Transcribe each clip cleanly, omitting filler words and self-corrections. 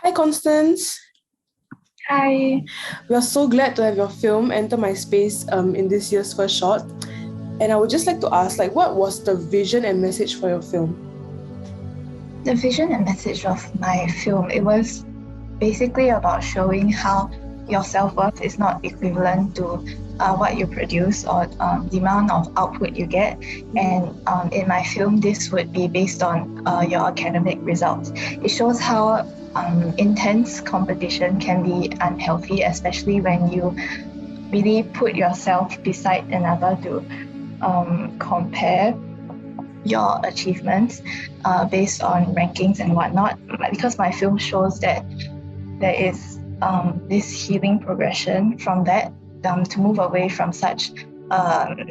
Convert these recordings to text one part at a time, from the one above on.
Hi, Constance. Hi. We are so glad to have your film enter my space in this year's first shot. And I would just like to ask, what was the vision and message for your film? The vision and message of my film, it was basically about showing how your self-worth is not equivalent to what you produce or the amount of output you get. And in my film, this would be based on your academic results. It shows how intense competition can be unhealthy, especially when you really put yourself beside another to compare your achievements based on rankings and whatnot. Because my film shows that there is this healing progression from that to move away from such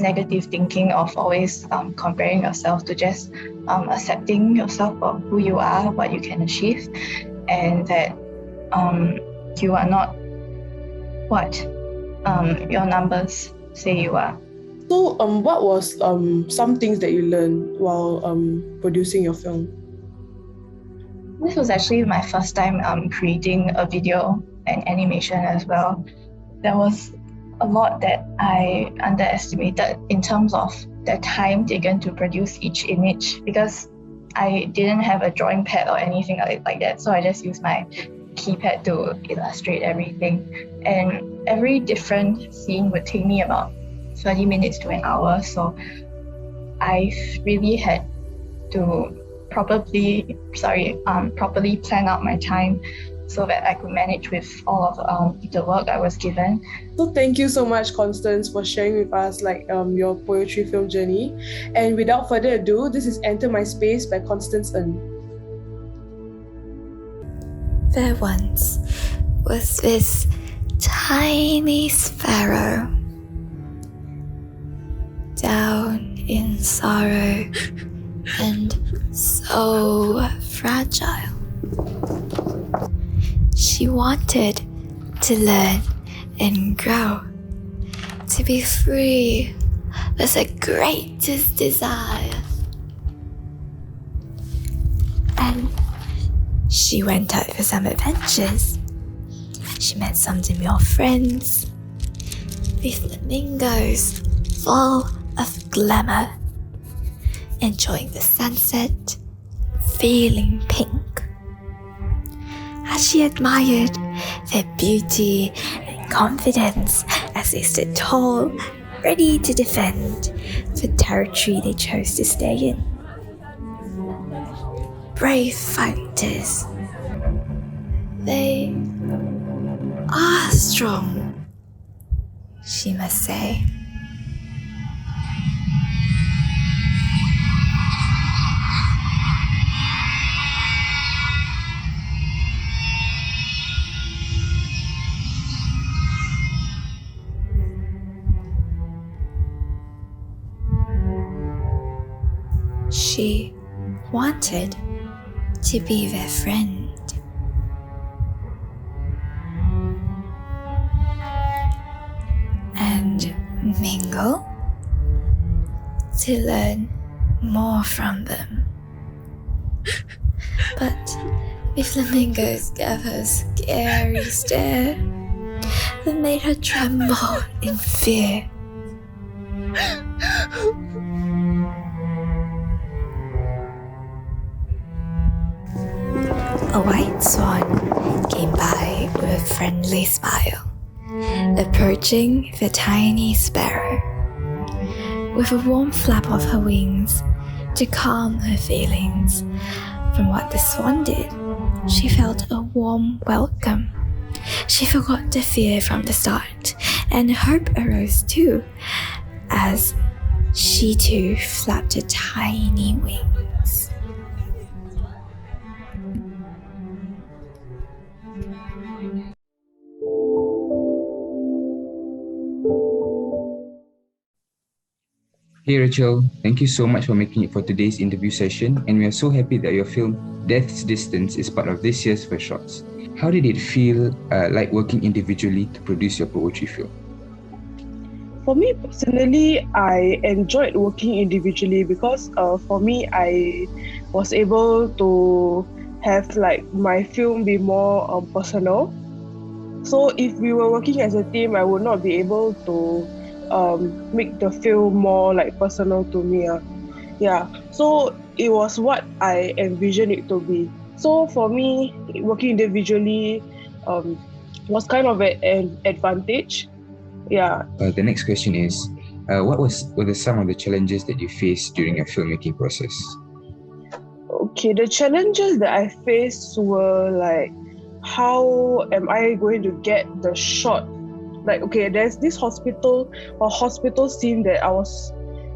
negative thinking of always comparing yourself to just accepting yourself for who you are, what you can achieve, and that you are not what your numbers say you are. So, what was some things that you learned while producing your film? This was actually my first time creating a video and animation as well. There was a lot that I underestimated in terms of the time taken to produce each image, because I didn't have a drawing pad or anything like that, so I just used my keypad to illustrate everything. And every different scene would take me about 30 minutes to an hour, so I really had to properly plan out my time so that I could manage with all of the work I was given. So thank you so much, Constance, for sharing with us your poetry film journey. And without further ado, this is Enter My Space by Constance Ng. There once was this tiny sparrow down in sorrow and so fragile. She wanted to learn and grow. To be free was her greatest desire. And she went out for some adventures. She met some demure friends with flamingos full of glamour, enjoying the sunset, feeling pink. As she admired their beauty and confidence as they stood tall, ready to defend the territory they chose to stay in. Brave fighters. They are strong, she must say. She wanted to be their friend. And mingle to learn more from them. But the flamingos gave her a scary stare that made her tremble in fear. A white swan came by with a friendly smile, approaching the tiny sparrow. With a warm flap of her wings to calm her feelings. From what the swan did, she felt a warm welcome. She forgot the fear from the start, and hope arose too, as she too flapped her tiny wings. Hey Rachael, thank you so much for making it for today's interview session, and we are so happy that your film Death's Distance is part of this year's First Shots. How did it feel like working individually to produce your poetry film? For me personally, I enjoyed working individually because for me, I was able to have like my film be more personal. So if we were working as a team, I would not be able to make the film more like personal to me. Yeah. So it was what I envisioned it to be. So for me, working individually was kind of an advantage. Yeah. The next question is, what were some of the challenges that you faced during your filmmaking process? Okay, the challenges that I faced were like, how am I going to get the shot? Like, okay, there's this hospital scene that I was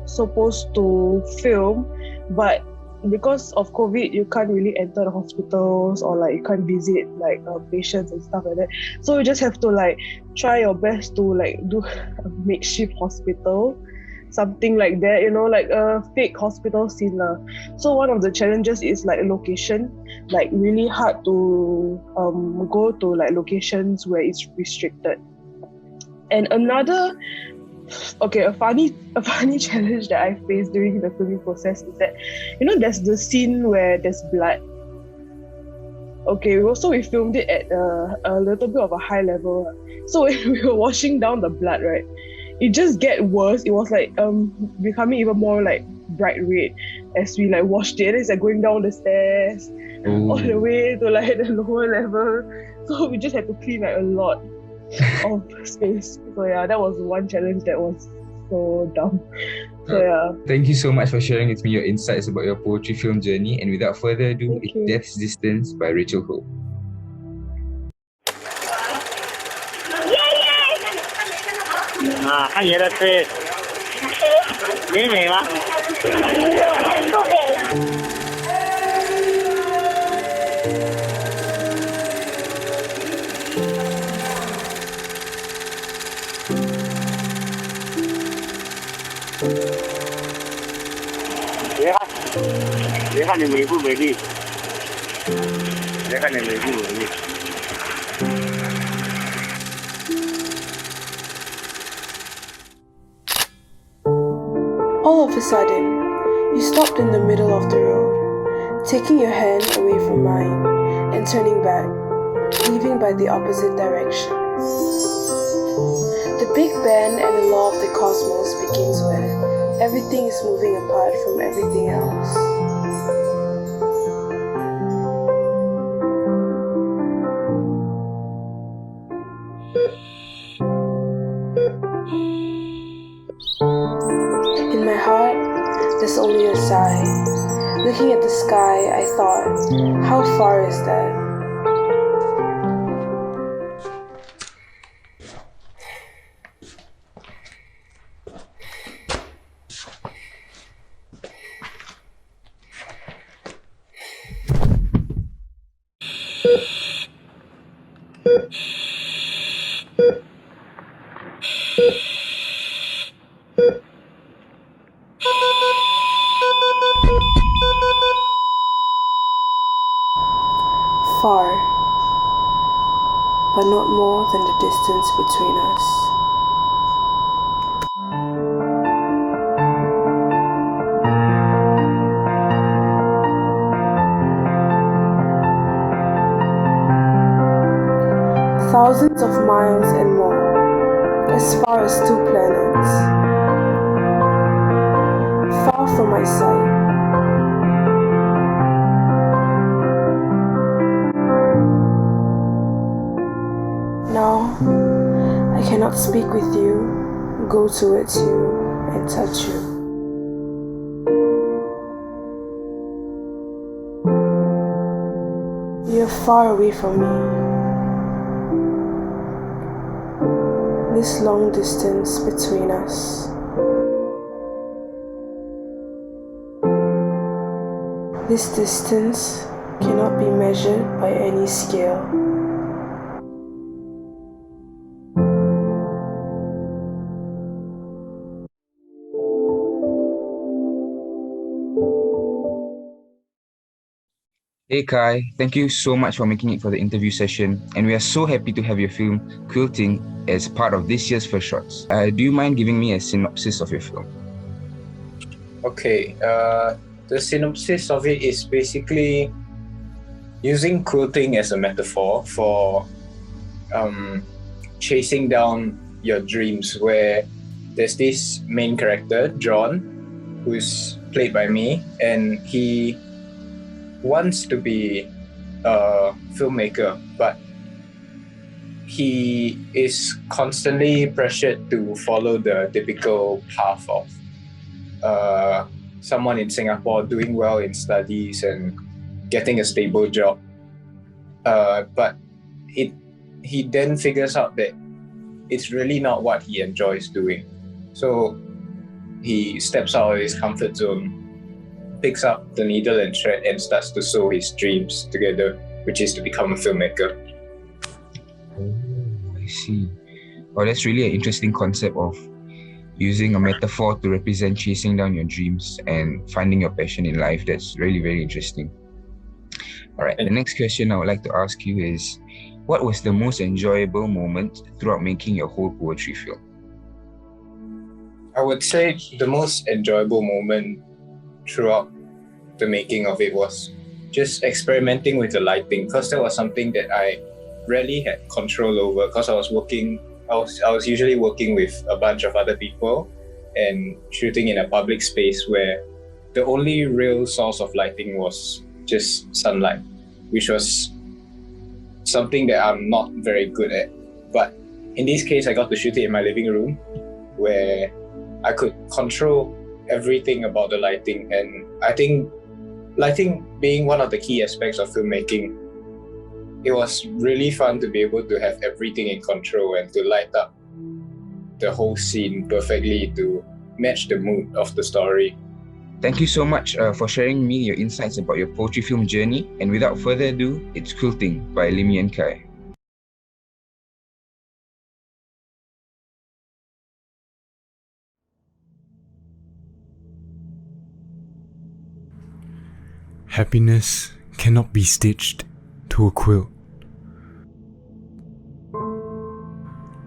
supposed to film, but because of COVID, you can't really enter the hospitals, or like you can't visit like patients and stuff like that. So you just have to like try your best to like do a makeshift hospital, something like that, like a fake hospital scene lah. So one of the challenges is like location, like really hard to go to like locations where it's restricted. And another, a funny challenge that I faced during the filming process is that, there's the scene where there's blood. Okay, we filmed it at a little bit of a high level. So when we were washing down the blood, right, it just get worse. It was like becoming even more like bright red as we like washed it. It's like going down the stairs all the way to like the lower level. So we just had to clean like a lot of space. So yeah, that was one challenge that was so dumb. So yeah. Thank you so much for sharing with me your insights about your poetry film journey. And without further ado, it's Death's Distance by Rachael Ho. 看爷的吹，美美吗？不美。别看你美不美丽，别看你美不美丽。 All of a sudden, you stopped in the middle of the road, taking your hand away from mine and turning back, leaving by the opposite direction. The Big Bang and the law of the cosmos begins where everything is moving apart from everything else. In my heart, there's only a sigh. Looking at the sky, I thought, how far is that? Far, but not more than the distance between us. Thousands of miles and more, as far as 2 planets, far from my sight. Now, I cannot speak with you, go towards you, and touch you. You're far away from me. This long distance between us. This distance cannot be measured by any scale. Hey Kai, thank you so much for making it for the interview session, and we are so happy to have your film Quilting as part of this year's First Shots. Do you mind giving me a synopsis of your film? Okay, the synopsis of it is basically using quilting as a metaphor for chasing down your dreams, where there's this main character, John, who's played by me, and he wants to be a filmmaker, but he is constantly pressured to follow the typical path of someone in Singapore doing well in studies and getting a stable job. But he then figures out that it's really not what he enjoys doing. So he steps out of his comfort zone, picks up the needle and thread, and starts to sew his dreams together, which is to become a filmmaker. Oh, I see. Well, that's really an interesting concept of using a metaphor to represent chasing down your dreams and finding your passion in life. That's really very interesting. All right, the next question I would like to ask you is, what was the most enjoyable moment throughout making your whole poetry film? I would say the most enjoyable moment throughout the making of it was just experimenting with the lighting, because that was something that I rarely had control over, because I was usually working with a bunch of other people and shooting in a public space where the only real source of lighting was just sunlight, which was something that I'm not very good at. But in this case, I got to shoot it in my living room, where I could control everything about the lighting. And I think lighting being one of the key aspects of filmmaking, it was really fun to be able to have everything in control and to light up the whole scene perfectly to match the mood of the story. Thank you so much for sharing me your insights about your poetry film journey. And without further ado, it's Quilting by Lim Yen Kai. Happiness cannot be stitched to a quilt.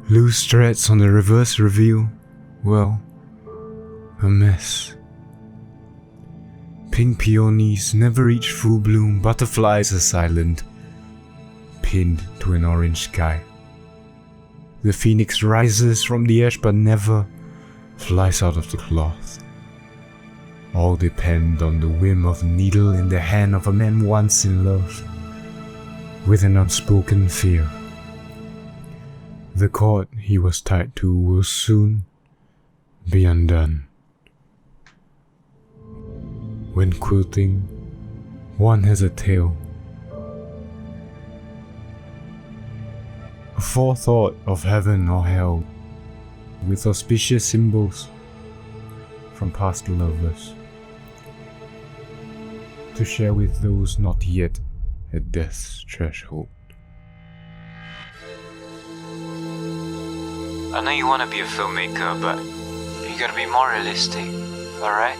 Loose threads on the reverse reveal, well, a mess. Pink peonies never reach full bloom, butterflies are silent, pinned to an orange sky. The phoenix rises from the ash but never flies out of the cloth. All depend on the whim of a needle in the hand of a man once in love, with an unspoken fear. The cord he was tied to will soon be undone. When quilting, one has a tale, a forethought of heaven or hell, with auspicious symbols from past lovers, to share with those not yet at death's threshold. I know you want to be a filmmaker, but you gotta be more realistic, alright?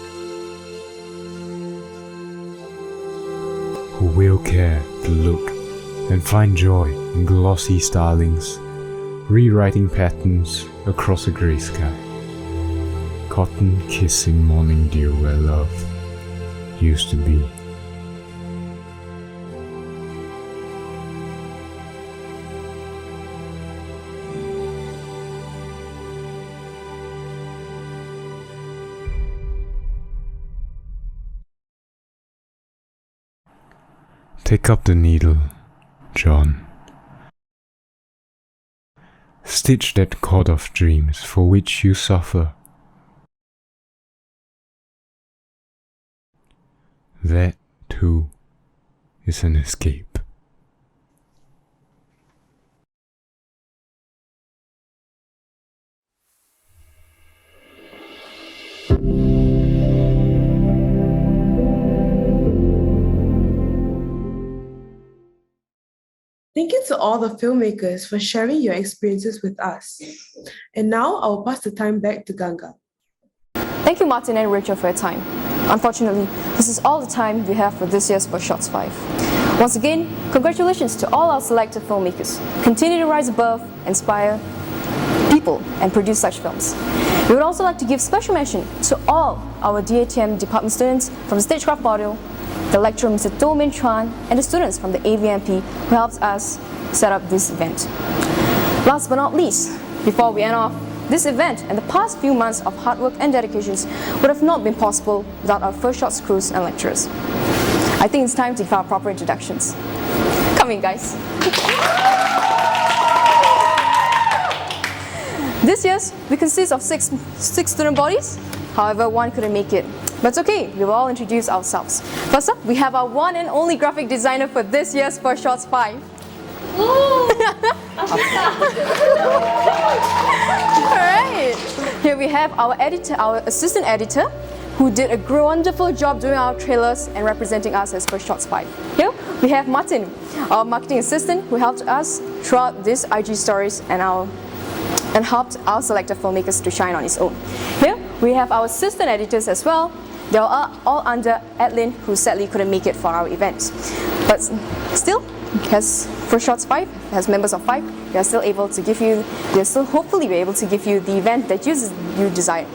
Who will care to look and find joy in glossy starlings, rewriting patterns across a grey sky. Cotton kissing morning dew where love used to be. Take up the needle, John. Stitch that cord of dreams for which you suffer. That, too, is an escape. Thank you to all the filmmakers for sharing your experiences with us. And now I'll pass the time back to Ganga. Thank you, Martin and Rachael, for your time. Unfortunately, this is all the time we have for this year's For Shots 5. Once again, congratulations to all our selected filmmakers. Continue to rise above, inspire people, and produce such films. We would also like to give special mention to all our DATM department students from Stagecraft Module, the lecturer Mr. Do Min Chuan, and the students from the AVMP who helped us set up this event. Last but not least, before we end off, this event and the past few months of hard work and dedications would have not been possible without our first shots crews and lecturers. I think it's time to give our proper introductions. Come in, guys. This year, we consist of six student bodies. However, one couldn't make it. But it's okay, we will all introduce ourselves. First up, we have our one and only graphic designer for this year's First Shots 5. Alright, here we have our editor, our assistant editor, who did a wonderful job doing our trailers and representing us as First Shots 5. Here we have Martin, our marketing assistant, who helped us throughout these IG stories and helped our selected filmmakers to shine on its own. Here we have our assistant editors as well. They are all under Adlin, who sadly couldn't make it for our event. But still, as First Shots 5, as members of 5, we are still able to give you, we are still hopefully be able to give you the event that you desire.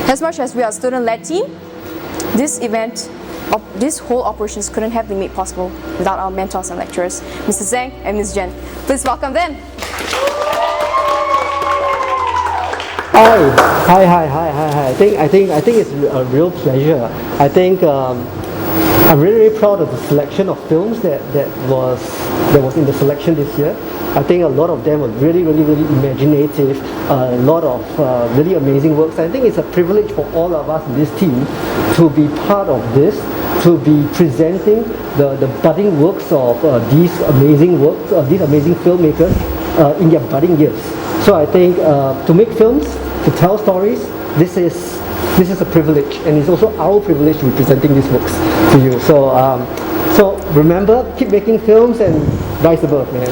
As much as we are a student-led team, this event, this whole operations couldn't have been made possible without our mentors and lecturers, Mr. Zhang and Ms. Jen. Please welcome them. Hi. I think it's a real pleasure. I think I'm really proud of the selection of films that was in the selection this year. I think a lot of them were really imaginative, a lot of really amazing works. I think it's a privilege for all of us in this team to be part of this, to be presenting the budding works of these amazing filmmakers in their budding years. So I think to make films, to tell stories, this is a privilege, and it's also our privilege to be presenting these books to you. So remember, keep making films and rise above, man.